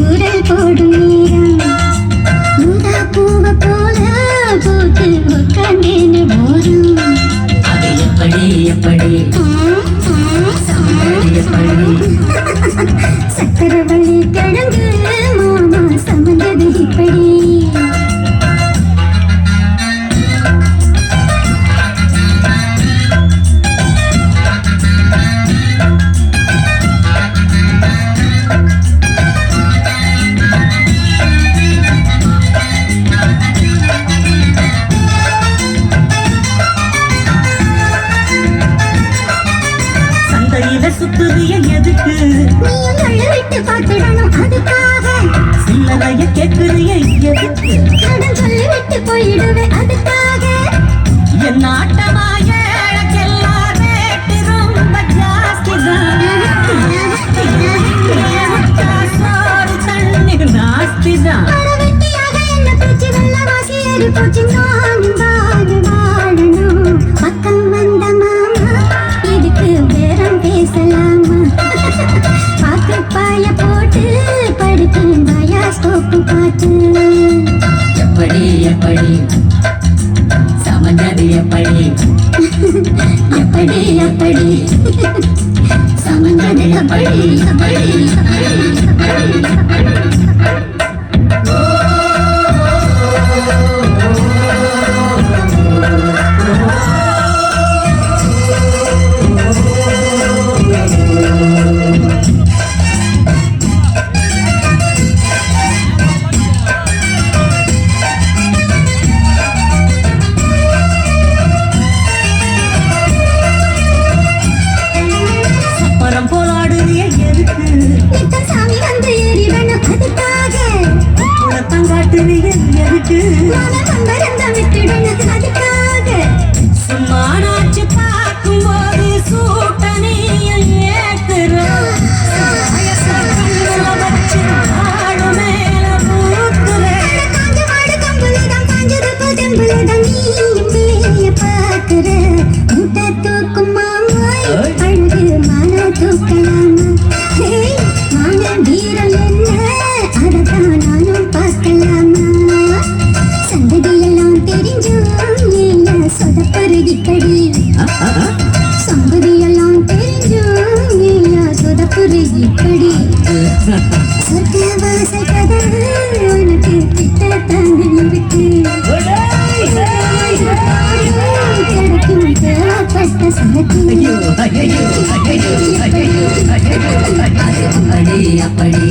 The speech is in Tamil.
தூரல் போடும் நேரம் முந்தா பூவ போல போட்டு உட்கார்ந்தேன்னு போதும். அது எப்படி எப்படி சக்கரவள்ளி கிழங்கு மாமா சமந்தது இப்படி. சுத்துறிய எதுக்கு விட்டு பார்த்துடணும் அதுக்காக. சில்லறைய கேட்குறிய எதுக்கு கடன் சொல்லி விட்டு போயிடுவேன் அதுக்காக. என் ஆட்டமாய எல்லாம் ரேட்டு ரொம்ப ஜாஸ்திதான். தண்ணி நாஸ்திதான். வெட்டியாக என்ன பேச்சு வெள்ள வாசி ஏறி போச்சு. நானும் வாழணும் பக்கம் வந்த மாமா இதுக்கு பேரம் பேசலாமா? பாக்கு பாய போட்டு படுக்கும் பயாஸ்கோப்பு பாட்டு. எப்படி எப்படி சமந்தது எப்படி எப்படி எப்படி சமந்தது எப்படி எப்படி சாமி வந்து எறிவனும் அதுக்காக. விட்டுடணும் அதுக்காக. சும்மானாச்சு பார்க்கும் போது சூட்டனையும் ஏத்துற வச்சு ஆடு மேல பூத்துற. காஞ்ச மாடு கம்புலதான் காஞ்சது கொதம்புலதான் நீயும் பிள்ளைய பார்க்கிற. முட்டை தூக்கும் மாமாய் அழகு மான தூக்கலாமா? மான வீரல் என்ன அதத்தான் நானும் பார்க்கலாமா? சந்ததியெல்லாம் தெரிஞ்சும் ஏன் சொதப்பருகிப்படி. சம்பதியெல்லாம் தெரிஞ்சும் ஏன் சொதப்பருகிப்படி. சொர்க்க வாசல் கதவு உனக்கு கிட்டத்தான் இருக்கு. கிடைக்கும் தேவைப்பட்ட சரக்கு. அப்படி அப்படி